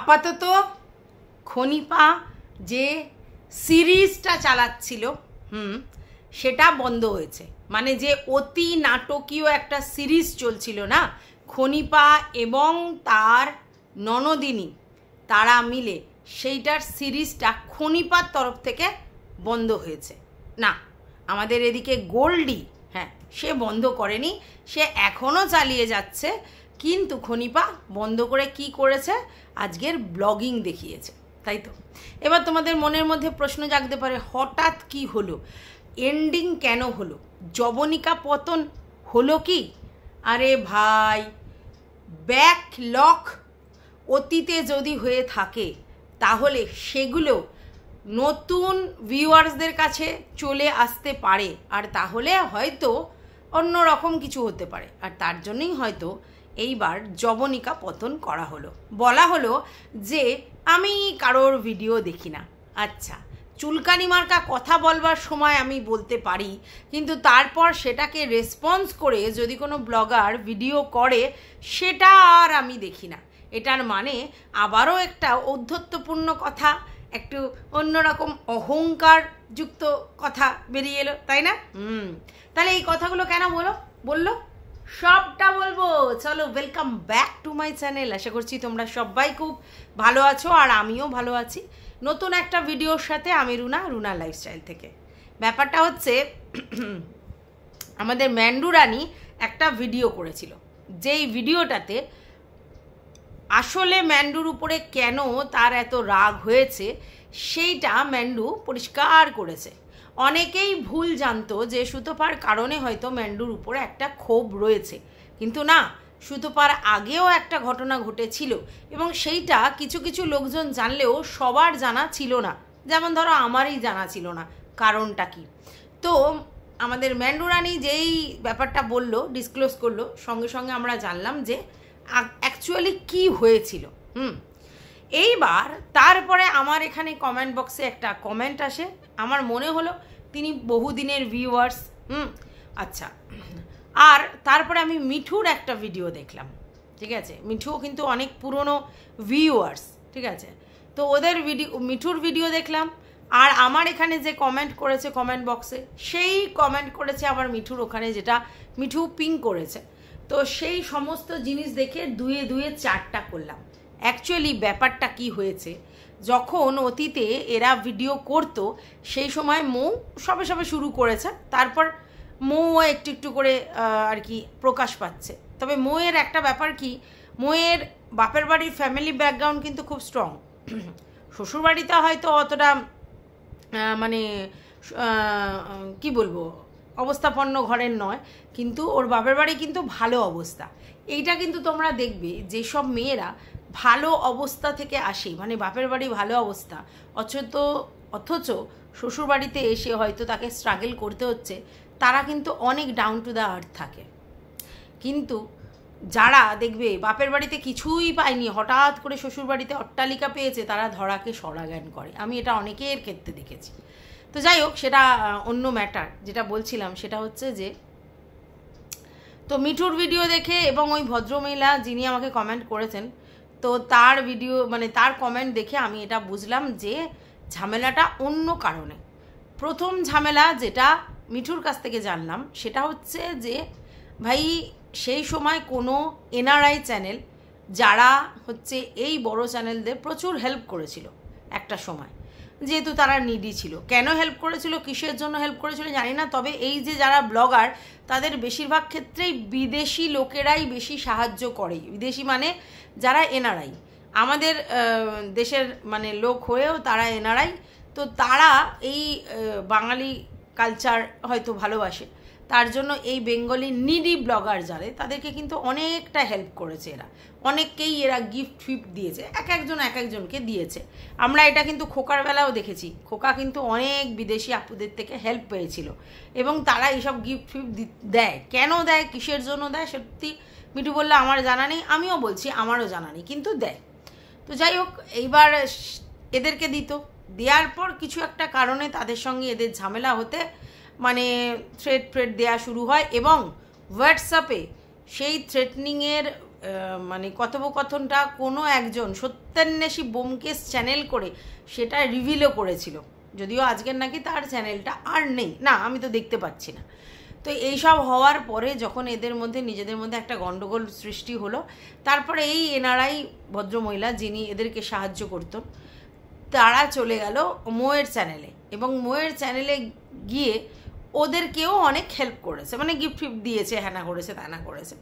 আপাতত খনিপা যে সিরিজটা চালাচ্ছিল সেটা বন্ধ হয়েছে। মানে যে অতি নাটকীয় একটা সিরিজ চলছিল না, খনিপা এবং তার ননদিনী তারা মিলে, সেইটার সিরিজটা খনিপার তরফ থেকে বন্ধ হয়েছে। না, আমাদের এদিকে গোল্ডি, হ্যাঁ, সে বন্ধ করেনি, সে এখনও চালিয়ে যাচ্ছে। কিন্তু খনিপা বন্ধ করে কি করেছে, আজকের ব্লগিং দেখিয়েছে, তাই তো। এবার তোমাদের মনের মধ্যে প্রশ্ন জাগতে পারে, হঠাৎ কি হলো, এন্ডিং কেন হলো, যবনিকা পতন হলো কি? আরে ভাই, ব্যাকলগ অতীতে যদি হয়ে থাকে তাহলে সেগুলো নতুন ভিউয়ার্সদের কাছে চলে আসতে পারে, আর তাহলে হয়তো অন্য রকম কিছু হতে পারে। আর তার জন্যই হয়তো এইবার যবনিকা পতন করা হলো। বলা হলো যে আমি কারোর ভিডিও দেখি না। আচ্ছা, চুলকানি মার্কা কথা বলবার সময় আমি বলতে পারি, কিন্তু তারপর সেটাকে রেসপন্স করে যদি কোনো ব্লগার ভিডিও করে সেটা আর আমি দেখি না। এটার মানে আবারও একটা ঔদ্ধত্যপূর্ণ কথা, একটু অন্যরকম অহংকারযুক্ত কথা বেরিয়ে এলো, তাই না? তাহলে এই কথাগুলো কেন বললো সবটা বলবো। চলো, welcome back to my channel. আশা করছি তোমরা সবাই খুব ভালো আছো, আর আমিও ভালো আছি। নতুন একটা ভিডিওর সাথে আমি রুনা লাইফস্টাইল থেকে। ব্যাপারটা হচ্ছে আমাদের ম্যান্ডু রানী একটা ভিডিও করেছিল, যেই ভিডিওটাতে আসলে ম্যান্ডুর উপরে কেন তার এত রাগ হয়েছে সেইটা ম্যান্ডু পরিষ্কার করেছে। অনেকেই ভুল জানতো যে সুতোপার কারণে হয়তো ম্যান্ডুর উপরে একটা ক্ষোভ রয়েছে, কিন্তু না, সুতোপার আগেও একটা ঘটনা ঘটেছিল এবং সেইটা কিছু কিছু লোকজন জানলেও সবার জানা ছিল না। যেমন ধরো আমারই জানা ছিল না কারণটা কি। তো আমাদের ম্যান্ডু রানী যেই ব্যাপারটা বললো, ডিসক্লোজ করলো, সঙ্গে সঙ্গে আমরা জানলাম যে অ্যাকচুয়ালি কি হয়েছিল। এইবার তারপরে আমার এখানে কমেন্ট বক্সে একটা কমেন্ট আসে, আমার মনে হলো তিনি বহুদিনের ভিউয়ার্স। আচ্ছা, আর তারপরে আমি মিঠুর একটা ভিডিও দেখলাম, ঠিক আছে। মিঠুও কিন্তু অনেক পুরনো ভিউয়ার্স, ঠিক আছে। তো ওদের মিঠুর ভিডিও দেখলাম, আর আমার এখানে যে কমেন্ট করেছে কমেন্ট বক্সে, সেই কমেন্ট করেছে আবার মিঠুর ওখানে, যেটা মিঠু পিং করেছে। তো সেই সমস্ত জিনিস দেখে দুয়ে দুয়ে চারটা করলাম। অ্যাকচুয়ালি ব্যাপারটা কি হয়েছে, যখন অতীতে এরা ভিডিও করতো সেই সময় মৌ সবে সবে শুরু করেছে, তারপর মৌ একটু একটু করে আর কি প্রকাশ পাচ্ছে। তবে মৌয়ের একটা ব্যাপার কি, মৌয়ের বাপের বাড়ির ফ্যামিলি ব্যাকগ্রাউন্ড কিন্তু খুব স্ট্রং। শ্বশুরবাড়িতে হয়তো অতটা মানে কি বলবো, অবস্থাপন্ন ঘরের নয়, কিন্তু ওর বাপের বাড়ি কিন্তু ভালো অবস্থা। এইটা কিন্তু তোমরা দেখবে যেসব মেয়েরা ভালো অবস্থা থেকে আসে, মানে বাপের বাড়ি ভালো অবস্থা, অথচ শ্বশুরবাড়িতে এসে হয়তো তাকে স্ট্রাগল করতে হচ্ছে, তারা কিন্তু অনেক ডাউন টু দ্য আর্থ থাকে। কিন্তু যারা দেখবে বাপের বাড়িতে কিছুই পায়নি, হঠাৎ করে শ্বশুরবাড়িতে অট্টালিকা পেয়েছে, তারা ধরাকে সরা জ্ঞান করে। আমি এটা অনেকের ক্ষেত্রে দেখেছি। তো যাই হোক, সেটা অন্য ম্যাটার। যেটা বলছিলাম সেটা হচ্ছে যে, তো মিঠুর ভিডিও দেখে এবং ওই ভদ্রমহিলা যিনি আমাকে কমেন্ট করেছেন, তো তার ভিডিও মানে তার কমেন্ট দেখে আমি এটা বুঝলাম যে ঝামেলাটা অন্য কারণে। প্রথম ঝামেলা যেটা মিঠুর কাছ থেকে জানলাম সেটা হচ্ছে যে, ভাই সেই সময় কোনো এনআরআই চ্যানেল, যারা হচ্ছে এই বড় চ্যানেলদের প্রচুর হেল্প করেছিল একটা সময়, যেহেতু তারা নিডি ছিল। কেন হেল্প করেছিল, কিসের জন্য হেল্প করেছিল জানি না, তবে এই যে যারা ব্লগার, তাদের বেশিরভাগ ক্ষেত্রেই বিদেশি লোকেরাই বেশি সাহায্য করে। বিদেশি মানে যারা এনআরআই, আমাদের দেশের মানে লোক হয়েও তারা এনআরআই, তো তারা এই বাঙালি কালচার হয়তো ভালোবাসে, তার জন্য এই বেঙ্গলি নিডি ব্লগার যারা, তাদেরকে কিন্তু অনেকটা হেল্প করেছে এরা। অনেককেই এরা গিফট ফিফট দিয়েছে, এক একজনকে দিয়েছে। আমরা এটা কিন্তু খোকার বেলাও দেখেছি, খোকা কিন্তু অনেক বিদেশি আপুদের থেকে হেল্প পেয়েছিল, এবং তারা এইসব গিফট ফিফট দেয়। কেন দেয়, কিসের জন্য দেয়, সত্যি মিঠু বললে আমার জানা নেই, আমিও বলছি আমারও জানা নেই, কিন্তু দেয়। তো যাই হোক, এইবার এদেরকে দেওয়ার পর কিছু একটা কারণে তাদের সঙ্গে এদের ঝামেলা হতে, মানে থ্রেট দেওয়া শুরু হয়, এবং হোয়াটসঅ্যাপে সেই থ্রেটনিংয়ের মানে কথোপকথনটা কোনো একজন সত্যান্বেষী ব্যোমকেশ চ্যানেল করে সেটা রিভিলও করেছিল, যদিও আজকের নাকি তার চ্যানেলটা আর নেই, না আমি তো দেখতে পাচ্ছি না। তো এইসব হওয়ার পরে যখন এদের মধ্যে নিজেদের মধ্যে একটা গণ্ডগোল সৃষ্টি হলো, তারপরে এই এনআরআই ভদ্রমহিলা যিনি এদেরকে সাহায্য করতো তারা চলে গেল মোয়ের চ্যানেলে, এবং মোয়ের চ্যানেলে গিয়ে ওদেরকেও অনেক হেল্প করেছে, মানে গিফট ফিফট দিয়েছে, হ্যানা করেছে ত্যানা করেছে।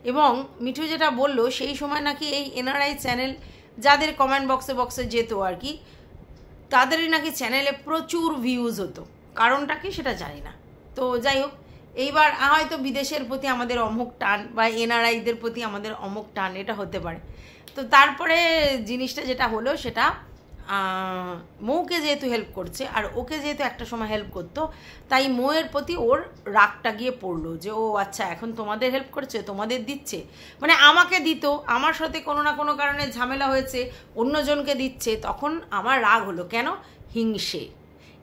এবং মিঠু যেটা বললো সেই সময় নাকি এই এনআরআই চ্যানেল যাদের কমেন্ট বক্সে যেত আর কি, তাদেরই নাকি চ্যানেলে প্রচুর ভিউজ হতো, কারণটা কি সেটা জানি না। তো যাই হোক, এইবার হয়তো বিদেশের প্রতি আমাদের অমুক টান বা এনআরআইদের প্রতি আমাদের অমুক টান, এটা হতে পারে। তো তারপরে জিনিসটা যেটা হলো সেটা মৌকে যেহেতু হেল্প করছে আর ওকে যেহেতু একটা সময় হেল্প করতো, তাই মৌয়ের প্রতি ওর রাগটা গিয়ে পড়লো যে ও আচ্ছা এখন তোমাদের হেল্প করছে, তোমাদের দিচ্ছে, মানে আমাকে দিত, আমার সাথে কোনো না কোনো কারণে ঝামেলা হয়েছে, অন্যজনকে দিচ্ছে, তখন আমার রাগ হলো। কেন? হিংসে।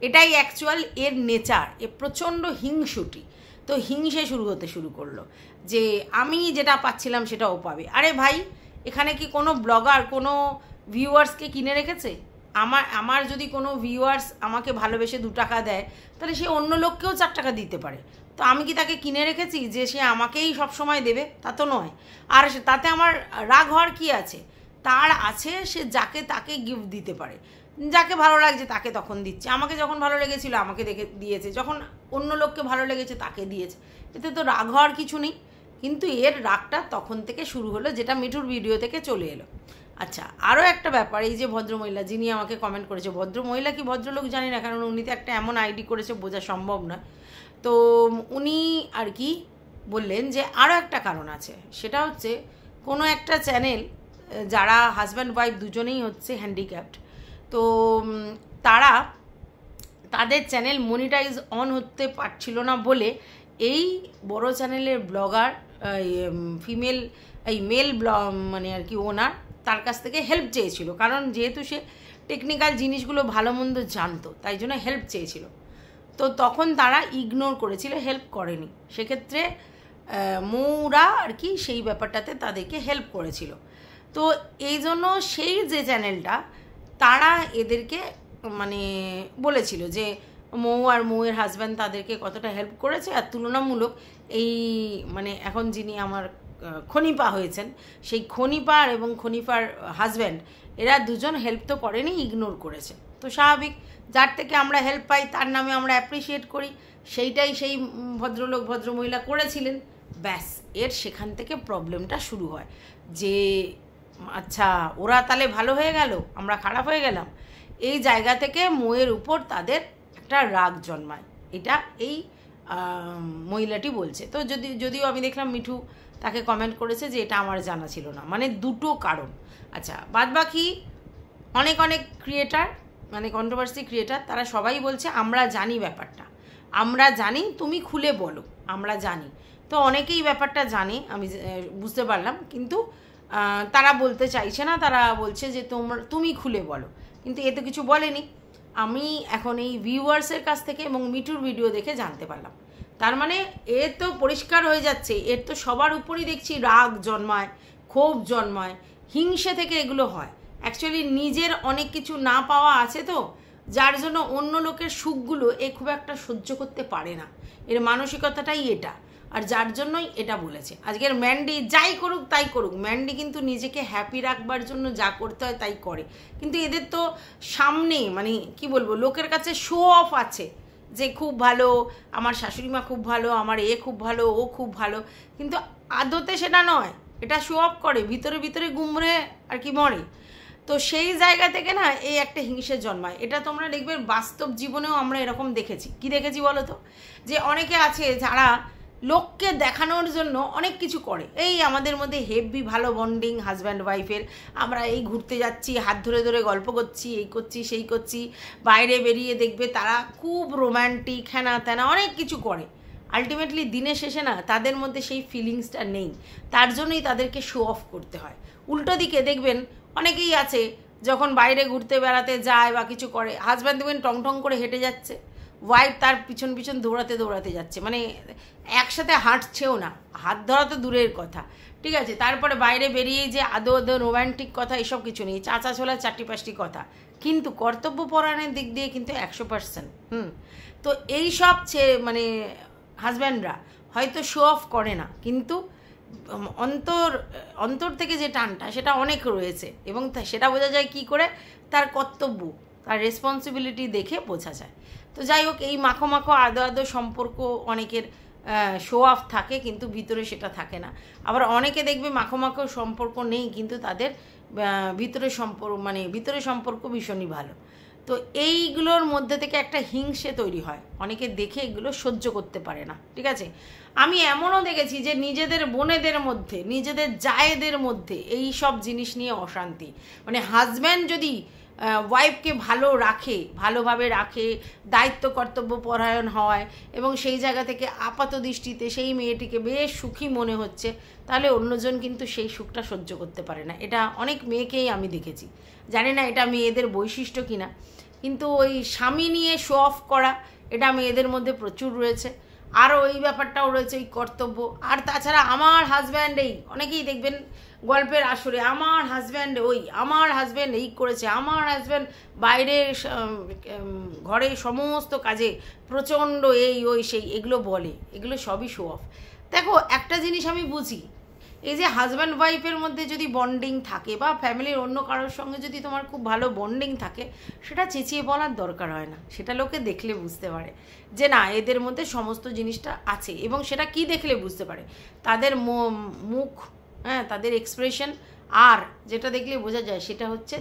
এটাই অ্যাকচুয়াল এর নেচার, এ প্রচণ্ড হিংসুটি। তো হিংসে শুরু করলো যে আমি যেটা পাচ্ছিলাম সেটা ও পাবে। আরে ভাই, এখানে কি কোনো ব্লগার কোনো ভিউয়ার্সকে কিনে রেখেছে? আমার যদি কোনো ভিউয়ার্স আমাকে ভালোবেসে 2 টাকা দেয়, তাহলে সে অন্য লোককেও 4 টাকা দিতে পারে। তো আমি কি তাকে কিনে রেখেছি যে সে আমাকেই সব সময় দেবে? তা তো নয়। আর তাতে আমার রাগ হওয়ার কি আছে? তার আছে সে যাকে তাকে গিফট দিতে পারে, যাকে ভালো লাগছে তাকে তখন দিচ্ছে। আমাকে যখন ভালো লেগেছিল আমাকে দেখে দিয়েছে, যখন অন্য লোককে ভালো লেগেছে তাকে দিয়েছে, এতে তো রাগ হওয়ার কিছু নেই। কিন্তু এর রাগটা তখন থেকে শুরু হলো, যেটা মিঠুর ভিডিও থেকে চলে এলো। আচ্ছা, আরও একটা ব্যাপার, এই যে ভদ্রমহিলা যিনি আমাকে কমেন্ট করেছে, ভদ্রমহিলা কি ভদ্রলোক জানি না, কারণ উনি তো একটা এমন আইডি করেছে বোঝা সম্ভব নয়। তো উনি আর কি বললেন যে আরও একটা কারণ আছে, সেটা হচ্ছে কোনো একটা চ্যানেল যারা হাজব্যান্ড ওয়াইফ দুজনেই হচ্ছে হ্যান্ডিক্যাপড, তো তাদের চ্যানেল মনিটাইজ অন হতে পারছিল না বলে এই বড় চ্যানেলের ব্লগার ফিমেল মেল মানে আর কি ওনার তার কাছ থেকে হেল্প চেয়েছিল, কারণ যেহেতু সে টেকনিক্যাল জিনিসগুলো ভালো মন্দ জানতো, তাই জন্য হেল্প চেয়েছিল। তো তখন তারা ইগনোর করেছিল, হেল্প করেনি। সেক্ষেত্রে মৌরা আর কি সেই ব্যাপারটাতে তাদেরকে হেল্প করেছিল। তো এই জন্য সেই যে চ্যানেলটা তারা এদেরকে মানে বলেছিল যে মৌ আর মৌয়ের হাজব্যান্ড তাদেরকে কতটা হেল্প করেছে, আর তুলনামূলক এই মানে এখন যিনি আমার খনিপা হয়েছেন, সেই খনিপার এবং খনিপার হাজব্যান্ড এরা দুজন হেল্প তো করেনি, ইগনোর করেছে। তো স্বাভাবিক, যার থেকে আমরা হেল্প পাই তার নামে আমরা অ্যাপ্রিসিয়েট করি, সেইটাই সেই ভদ্রলোক ভদ্রমহিলা করেছিলেন। ব্যাস, এর সেখান থেকে প্রবলেমটা শুরু হয় যে আচ্ছা ওরা তাহলে ভালো হয়ে গেল, আমরা খারাপ হয়ে গেলাম। এই জায়গা থেকে মৌয়ের উপর তাদের একটা রাগ জন্মায়, এটা এই মহিলাটি বলছে। তো যদিও আমি দেখলাম মিঠু তাকে কমেন্ট করেছে যে এটা আমার জানা ছিল না, মানে দুটো কারণ। আচ্ছা, বাদবাকি অনেক ক্রিয়েটার মানে কন্ট্রোভার্সি ক্রিয়েটার তারা সবাই বলছে আমরা জানি ব্যাপারটা, আমরা জানি, তুমি খুলে বলো, আমরা জানি। তো অনেকেই ব্যাপারটা জানে, আমি বুঝতে পারলাম, কিন্তু তারা বলতে চাইছে না, তারা বলছে যে তুমি খুলে বলো, কিন্তু এ তো কিছু বলেনি। আমি এখন এই ভিউয়ার্সের কাছ থেকে এবং মিঠুর ভিডিও দেখে জানতে পারলাম। তার মানে এর তো পরিষ্কার হয়ে যাচ্ছে, এর তো সবার উপরই দেখছি রাগ জন্মায়, ক্ষোভ জন্মায়, হিংসে থেকে এগুলো হয়। অ্যাকচুয়ালি নিজের অনেক কিছু না পাওয়া আছে তো, যার জন্য অন্য লোকের সুখগুলো এ খুব একটা সহ্য করতে পারে না, এর মানসিকতাটাই এটা, আর যার জন্যই এটা বলেছে। আজকের ম্যান্ডি যাই করুক তাই করুক, ম্যান্ডি কিন্তু নিজেকে হ্যাপি রাখবার জন্য যা করতে হয় তাই করে, কিন্তু এদের তো সামনে মানে কি বলবো, লোকের কাছে শো অফ আছে যে খুব ভালো, আমার শাশুড়ি মা খুব ভালো, আমার এ খুব ভালো, ও খুব ভালো, কিন্তু আদতে সেটা নয়, এটা শো অফ করে, ভিতরে ভিতরে গুমরে আর কি মরে। তো সেই জায়গা থেকে না এই একটা হিংসে জন্মায়। এটা তোমরা দেখবে বাস্তব জীবনেও আমরা এরকম দেখেছি। কি দেখেছি বলো তো? যে অনেকে আছে যারা লোককে দেখানোর জন্য অনেক কিছু করে, এই আমাদের মধ্যে হেভি ভালো বন্ডিং হাজব্যান্ড ওয়াইফের, আমরা এই ঘুরতে যাচ্ছি, হাত ধরে ধরে গল্প করছি, এই করছি সেই করছি, বাইরে বেরিয়ে দেখবে তারা খুব রোম্যান্টিক, হ্যানা ত্যানা অনেক কিছু করে। আলটিমেটলি দিনের শেষে না তাদের মধ্যে সেই ফিলিংসটা নেই, তার জন্যই তাদেরকে শো অফ করতে হয়। উল্টো দিকে দেখবেন অনেকেই আছে যখন বাইরে ঘুরতে বেড়াতে যায় বা কিছু করে, হাজব্যান্ড দেখবেন টং টং করে হেঁটে যাচ্ছে, ওয়াইফ তার পিছন পিছন দৌড়াতে দৌড়াতে যাচ্ছে, মানে একসাথে হাঁটছেও না, হাত ধরা তো দূরের কথা, ঠিক আছে। তারপরে বাইরে বেরিয়ে যে আদৌ রোম্যান্টিক কথা এসব কিছু নেই, চাচা ছোলা চারটি পাঁচটি কথা, কিন্তু কর্তব্যপরায়ণের দিক দিয়ে কিন্তু 100%। তো এই সব মানে হাজব্যান্ডরা হয়তো শো অফ করে না, কিন্তু অন্তর থেকে যে টানটা সেটা অনেক রয়েছে, এবং সেটা বোঝা যায় কি করে, তার কর্তব্য, তার রেসপন্সিবিলিটি দেখে বোঝা যায়। তো যাই হোক, এই মাখো মাখো আদো সম্পর্ক অনেকের শো অফ থাকে, কিন্তু ভিতরে সেটা থাকে না। আবার অনেকে দেখবে মাখো মাখো সম্পর্ক নেই, কিন্তু তাদের ভিতরে সম্পর্ক ভীষণই ভালো। তো এইগুলোর মধ্যে থেকে একটা হিংসে তৈরি হয়, অনেকে দেখে এগুলো সহ্য করতে পারে না, ঠিক আছে। আমি এমনও দেখেছি যে নিজেদের বোনেদের মধ্যে, নিজেদের জায়েদের মধ্যে এই সব জিনিস নিয়ে অশান্তি, মানে হাজব্যান্ড যদি ওয়াইফকে ভালোভাবে রাখে, দায়িত্ব কর্তব্য পরায়ণ হয়, এবং সেই জায়গা থেকে আপাত দৃষ্টিতে সেই মেয়েটিকে বেশ সুখী মনে হচ্ছে, তাহলে অন্যজন কিন্তু সেই সুখটা সহ্য করতে পারে না। এটা অনেক মেয়েকেই আমি দেখেছি, জানি না এটা মেয়েদের বৈশিষ্ট্য কিনা, কিন্তু ওই স্বামী নিয়ে শো অফ করা এটা মেয়েদের মধ্যে প্রচুর রয়েছে। আরও এই ব্যাপারটাও রয়েছে, ওই কর্তব্য। আর তাছাড়া আমার হাজব্যান্ড অনেকেই দেখবেন গল্পের আসরে আমার হাজব্যান্ড এই করেছে, আমার হাজব্যান্ড বাইরে ঘরে সমস্ত কাজে প্রচণ্ড ওই সেই এগুলো বলে, এগুলো সবই শো অফ। দেখো, একটা জিনিস আমি বুঝি, এই যে হাজব্যান্ড ওয়াইফের মধ্যে যদি বন্ডিং থাকে, বা ফ্যামিলির অন্য কারোর সঙ্গে যদি তোমার খুব ভালো বন্ডিং থাকে, সেটা চেঁচিয়ে বলার দরকার হয় না, সেটা লোকে দেখলে বুঝতে পারে যে না, এদের মধ্যে সমস্ত জিনিসটা আছে। এবং সেটা কি দেখলে বুঝতে পারে, তাদের মুখ, তাদের এক্সপ্রেশন, আর যেটা দেখলে বোঝা যায় সেটা হচ্ছে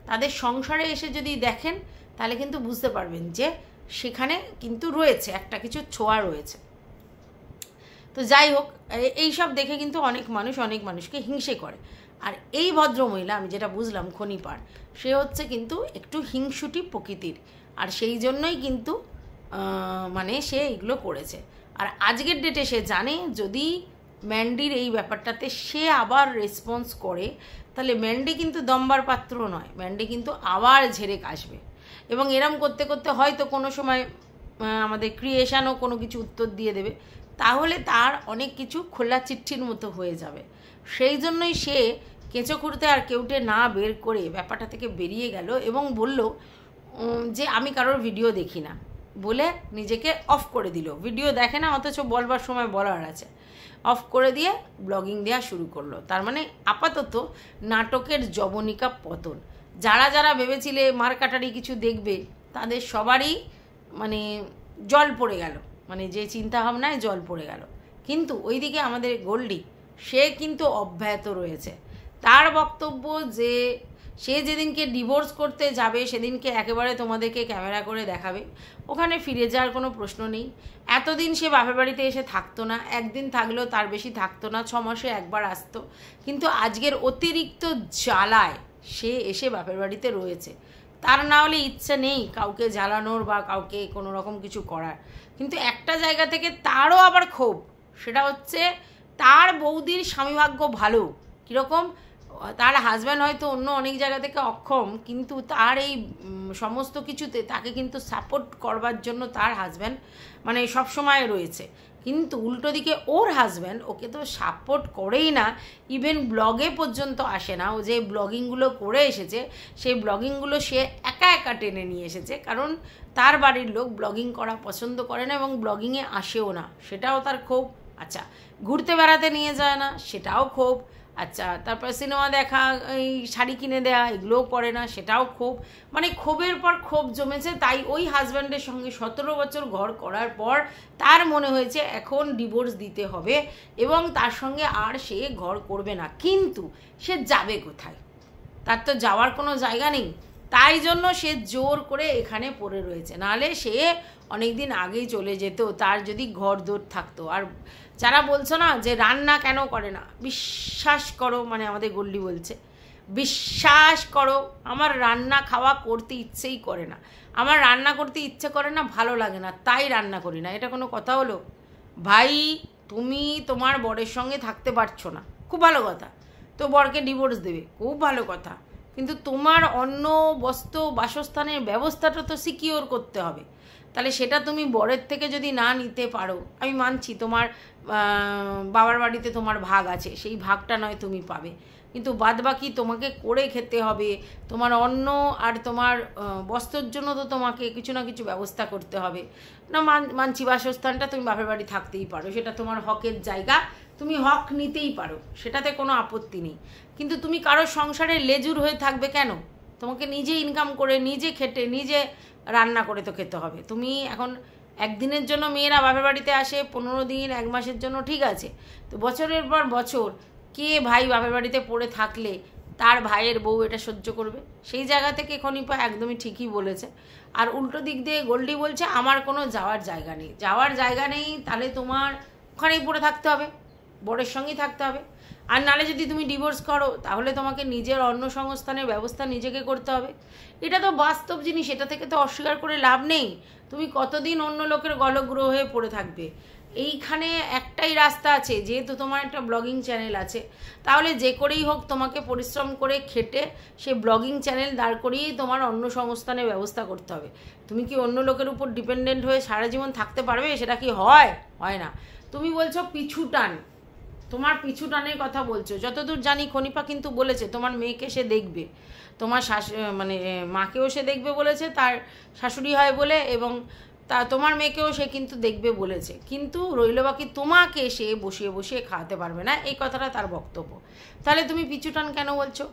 তাদের সংসারে এসে যদি দেখেন, তাহলে কিন্তু বুঝতে পারবেন যে সেখানে কিন্তু রয়েছে একটা কিছু ছোঁয়া রয়েছে। তো যাই হোক, এইসব দেখে কিন্তু অনেক মানুষকে হিংসে করে। আর এই ভদ্রমহিলা, আমি যেটা বুঝলাম খনিপার, সে হচ্ছে কিন্তু একটু হিংসুটি প্রকৃতির, আর সেই জন্যই কিন্তু মানে সে এগুলো করেছে। আর আজকের ডেটে সে জানে যদি ম্যান্ডির এই ব্যাপারটাতে সে আবার রেসপন্স করে, তাহলে ম্যান্ডি কিন্তু দমবার পাত্র নয়, ম্যান্ডি কিন্তু আবার ঝেড়ে কাশবে, এবং এরম করতে করতে হয়তো কোনো সময় আমাদের ক্রিয়েশনও কোনো কিছু উত্তর দিয়ে দেবে, তাহলে তার অনেক কিছু খোলা চিঠির মতো হয়ে যাবে। সেই জন্যই সে কেঁচো খুঁড়তে আর কেউটে না বের করে ব্যাপারটা থেকে বেরিয়ে গেল, এবং বলল যে আমি কারোর ভিডিও দেখি না বলে নিজেকে অফ করে দিল। ভিডিও দেখে না, অথচ বলবার সময় বলার আছে, অফ করে দিয়ে ব্লগিং দেওয়া শুরু করলো। তার মানে আপাতত নাটকের জবনিকা পতন। যারা ভেবেছিলে মারকাটারি কিছু দেখবে, তাদের সবারই মানে জল পড়ে গেল, মানে যে চিন্তা ভাবনায় জল পড়ে গেল। কিন্তু ওইদিকে আমাদের গোল্ডি, সে কিন্তু অব্যাহত রয়েছে। তার বক্তব্য যে সে যেদিনকে ডিভোর্স করতে যাবে সেদিনকে একেবারে তোমাদেরকে ক্যামেরা করে দেখাবে, ওখানে ফিরে যাওয়ার কোনো প্রশ্ন নেই। এতদিন সে বাপের বাড়িতে এসে থাকতো না, একদিন থাকলেও তার বেশি থাকতো না, 6 মাসে একবার আসতো, কিন্তু আজকের অতিরিক্ত জ্বালায় সে এসে বাপের বাড়িতে রয়েছে। তার না হলে ইচ্ছে নেই কাউকে জ্বালানোর বা কাউকে কোনো রকম কিছু করার, কিন্তু একটা জায়গা থেকে তারও আবার ক্ষোভ, সেটা হচ্ছে তার বৌদির স্বামীভাগ্য ভালো। কীরকম, তার হাজব্যান্ড হয়তো অন্য অনেক জায়গা থেকে অক্ষম, কিন্তু তার এই সমস্ত কিছুতে তাকে কিন্তু সাপোর্ট করবার জন্য তার হাজব্যান্ড মানে সবসময় রয়েছে। কিন্তু উল্টো দিকে ওর হাজব্যান্ড ওকে তো সাপোর্ট করেই না, ইভেন ব্লগে পর্যন্ত আসে না। ও যে ব্লগিংগুলো করে এসেছে, সেই ব্লগিংগুলো সে একা একা টেনে নিয়ে এসেছে, কারণ তার বাড়ির লোক ব্লগিং করা পছন্দ করে না এবং ব্লগিংয়ে আসেও না, সেটাও তার ক্ষোভ। আচ্ছা, ঘুরতে বেড়াতে নিয়ে যায় না, সেটাও ক্ষোভ। আচ্ছা, তারপর সিনেমা দেখা, এই শাড়ি কিনে দেয়া, এগুলোও করে না, সেটাও ক্ষোভ। মানে ক্ষোভের পর ক্ষোভ জমেছে। তাই ওই হাজব্যান্ডের সঙ্গে 17 বছর ঘর করার পর তার মনে হয়েছে এখন ডিভোর্স দিতে হবে এবং তার সঙ্গে আর সে ঘর করবে না। কিন্তু সে যাবে কোথায়? তার তো যাওয়ার কোনো জায়গা নেই, তাই জন্য সে জোর করে এখানে পড়ে রয়েছে। নাহলে সে অনেক দিন আগেই চলে যেত, তার যদি ঘর দৌড় থাকতো। আর যারা বলছো না যে রান্না কেন করে না, বিশ্বাস করো, মানে আমাদের গোল্ডি বলছে, বিশ্বাস করো, আমার রান্না খাওয়া করতে ইচ্ছেই করে না। আমার রান্না করতে ইচ্ছে করে না, ভালো লাগে না, তাই রান্না করি না। এটা কোনো কথা হলো? ভাই, তুমি তোমার বরের সঙ্গে থাকতে পারছো না, খুব ভালো কথা। তো বরকে ডিভোর্স দেবে, খুব ভালো কথা। কিন্তু তোমার অন্ন বস্ত্র বাসস্থানের ব্যবস্থাটা তো সিকিওর করতে হবে। তাহলে সেটা তুমি বরের থেকে যদি না নিতে পারো, আমি মানছি তোমার বাবার বাড়িতে তোমার ভাগ আছে, সেই ভাগটা নয় তুমি পাবে, কিন্তু বাদবাকি তোমাকে করে খেতে হবে। তোমার অন্ন আর তোমার বস্ত্রের জন্য তো তোমাকে কিছু না কিছু ব্যবস্থা করতে হবে। না মানছি বাসস্থানটা তুমি বাপের বাড়ি থাকতেই পারো, সেটা তোমার হকের জায়গা, তুমি হক নিতেই পারো, সেটাতে কোনো আপত্তি নেই। কিন্তু তুমি কারোর সংসারে লেজুর হয়ে থাকবে কেন? তোমাকে নিজে ইনকাম করে, নিজে খেটে, নিজে রান্না করে তো খেতে হবে। তুমি এখন একদিনের জন্য মেয়েরা বাপের বাড়িতে আসে, 15 দিন 1 মাসের জন্য ঠিক আছে, তো বছরের পর বছর কে ভাই বাপের বাড়িতে পড়ে থাকলে তার ভাইয়ের বউ এটা সহ্য করবে? সেই জায়গা থেকে খনিপা একদমই ঠিকই বলেছে। আর উল্টো দিক দিয়ে গোল্ডি বলছে আমার কোনো যাওয়ার জায়গা নেই। যাওয়ার জায়গা নেই, তাহলে তোমার ওখানেই পড়ে থাকতে হবে, বরের সঙ্গেই থাকতে হবে। আর নালে যদি তুমি ডিভোর্স করো তাহলে তোমাকে নিজের অন্ন সংস্থানের ব্যবস্থা নিজেকে করতে হবে। এটা তো বাস্তব জিনিস, এটা থেকে তো অস্বীকার করে লাভ নেই। তুমি কতদিন অন্য লোকের গলগ্রহ হয়ে পড়ে থাকবে? এইখানে একটাই রাস্তা আছে, যেহেতু তোমার একটা ব্লগিং চ্যানেল আছে, তাহলে যে করেই হোক তোমাকে পরিশ্রম করে খেটে সেই ব্লগিং চ্যানেল দাঁড় করিয়েই তোমার অন্য সংস্থানের ব্যবস্থা করতে হবে। তুমি কি অন্য লোকের উপর ডিপেন্ডেন্ট হয়ে সারা জীবন থাকতে পারবে? সেটা কি হয়? হয় না। তুমি বলছো পিছু টান, তোমার পিছু টানের কথা বলছো। যতদূর জানি খনিপা কিন্তু বলেছে তোমার মেয়েকে সে দেখবে, তোমার মানে মাকেও সে দেখবে বলেছে, তার শাশুড়ি হয় বলে, এবং তোমার মেয়েকেও সে কিন্তু দেখবে বলেছে। কিন্তু রইল বাকি তোমাকে সে বসিয়ে বসিয়ে খাওয়াতে পারবে না, এই কথাটা তার বক্তব্য। তাহলে তুমি পিছু টান কেন বলছো?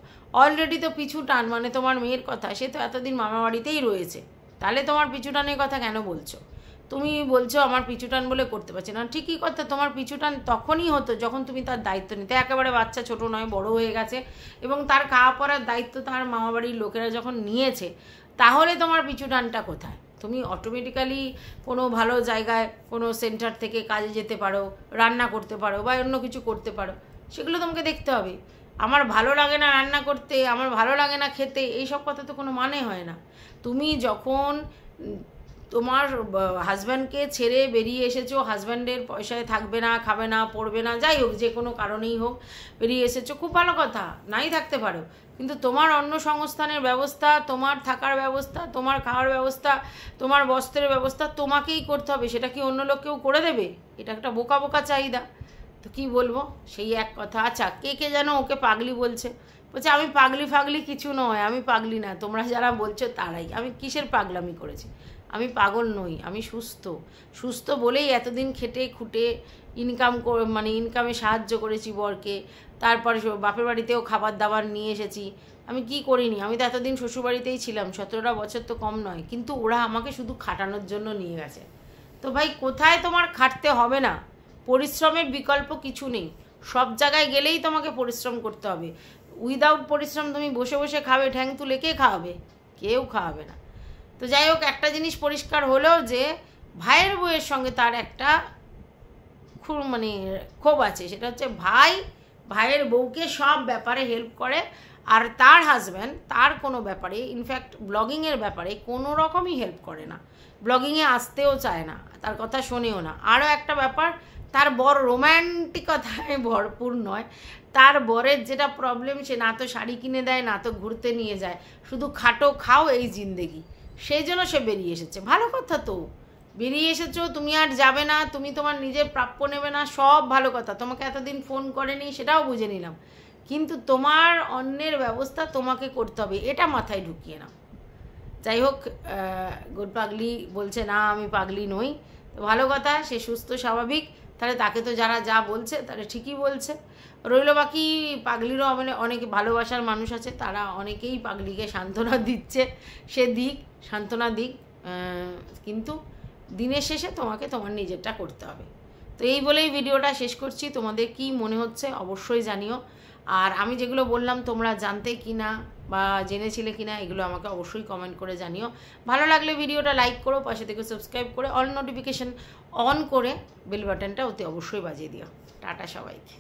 অলরেডি তো পিছু টান মানে তোমার মেয়ের কথা, সে তো এতদিন মামা বাড়িতেই রয়েছে, তাহলে তোমার পিছু টানের কথা কেন বলছো? তুমি বলছো আমার পিছুটান বলে করতে পারছি না, ঠিকই কথা। তোমার পিছুটান তখনই হতো যখন তুমি তার দায়িত্ব নিতে। একেবারে বাচ্চা ছোট নয়, বড় হয়ে গেছে, এবং তার খাওয়া পড়ার দায়িত্ব তার মামাবাড়ির লোকেরা যখন নিয়েছে, তাহলে তোমার পিছুটানটা কোথায়? তুমি অটোমেটিক্যালি কোনো ভালো জায়গায় কোনো সেন্টার থেকে কাজে যেতে পারো, রান্না করতে পারো, বা অন্য কিছু করতে পারো, সেগুলো তোমাকে দেখতে হবে। আমার ভালো লাগে না রান্না করতে, আমার ভালো লাগে না খেতে, এইসব কথা তো কোনো মানে হয় না। তুমি যখন তোমার হাজব্যান্ডকে ছেড়ে বেরিয়ে এসেছো, হাজব্যান্ডের পয়সায় থাকবে না, খাবে না, পড়বে না, যাই হোক যে কোনো কারণেই হোক বেরিয়ে এসেছো, খুব ভালো কথা, নাই থাকতে পারো, কিন্তু তোমার অন্য সংস্থানের ব্যবস্থা, তোমার থাকার ব্যবস্থা, তোমার খাওয়ার ব্যবস্থা, তোমার বস্ত্রের ব্যবস্থা তোমাকেই করতে হবে। সেটা কি অন্য লোক কেউ করে দেবে? এটা একটা বোকা বোকা চাহিদা। তো কি বলবো, সেই এক কথা। আচ্ছা, কে কে যেন ওকে পাগলি বলছে, বলছে আমি পাগলি ফাগলি কিছু নয়, আমি পাগলি না, তোমরা যারা বলছো তারাই। আমি কিসের পাগলামি করেছি? আমি পাগল নই, আমি সুস্থ। সুস্থ বলেই এতদিন খেটে খুঁটে ইনকাম মানে ইনকামে সাহায্য করেছি বরকে, তারপরে বাপের বাড়িতেও খাবার দাবার নিয়ে এসেছি। আমি কি করিনি? আমি তো এতদিন শ্বশুরবাড়িতেই ছিলাম, 17টা বছর তো কম নয়, কিন্তু ওরা আমাকে শুধু খাটানোর জন্য নিয়ে গেছে। তো ভাই কোথায় তোমার খাটতে হবে না? পরিশ্রমের বিকল্প কিছু নেই, সব জায়গায় গেলেই তোমাকে পরিশ্রম করতে হবে। উইদাউট পরিশ্রম তুমি বসে বসে খাবে ঠ্যাং তুলে, কে খাওয়াবে? কেউ খাওয়াবে না। তো যাই হোক, একটা জিনিস পরিষ্কার হলো যে ভাইয়ের বউয়ের সঙ্গে তার একটা মানে ক্ষোভ আছে, সেটা হচ্ছে ভাইয়ের বউকে সব ব্যাপারে হেল্প করে, আর তার হাজব্যান্ড তার কোনো ব্যাপারে, ইনফ্যাক্ট ব্লগিংয়ের ব্যাপারে কোনো রকমই হেল্প করে না, ব্লগিংয়ে আসতেও চায় না, তার কথা শোনেও না। আরও একটা ব্যাপার, তার বর রোম্যান্টিকতায় ভরপুর নয়। তার বরের যেটা প্রবলেম, সে না তো শাড়ি কিনে দেয়, না তো ঘুরতে নিয়ে যায়, শুধু খাটো খাও এই জিন্দেগি। সেই জন্য সে বেরিয়ে এসেছে। ভালো কথা তো, বেরিয়ে এসেছো, তুমি আর যাবে না, তুমি তোমার নিজের প্রাপ্য নেবে না, সব ভালো কথা। তোমাকে এতদিন ফোন করেনি সেটাও বুঝে নিলাম, কিন্তু তোমার অন্যের ব্যবস্থা তোমাকে করতে হবে, এটা মাথায় ঢুকিয়ে নাও। যাই হোক, গোল পাগলি বলছে না আমি পাগলি নই, তো ভালো কথা, সে সুস্থ স্বাভাবিক, তাহলে তাকে তো যারা যা বলছে তাহলে ঠিকই বলছে। রইল বাকি পাগলিরও অনেক ভালোবাসার মানুষ আছে, তারা অনেকেই পাগলিকে সান্ত্বনা দিচ্ছে, সে দিক, সান্ত্বনা দিক, কিন্তু দিনের শেষে তোমাকে তোমার নিজেরটা করতে হবে। তো এই বলেই ভিডিওটা শেষ করছি। তোমাদের কি মনে হচ্ছে অবশ্যই জানিও, আর আমি যেগুলো বললাম তোমরা জানতে কি না বা জেনেছিলে কি না এগুলো আমাকে অবশ্যই কমেন্ট করে জানিও। ভালো লাগলে ভিডিওটা লাইক করো, পাশে থেকে সাবস্ক্রাইব করে অল নোটিফিকেশান অন করে বেল বাটনটা অতি অবশ্যই বাজিয়ে দিও। টাটা সবাইকে।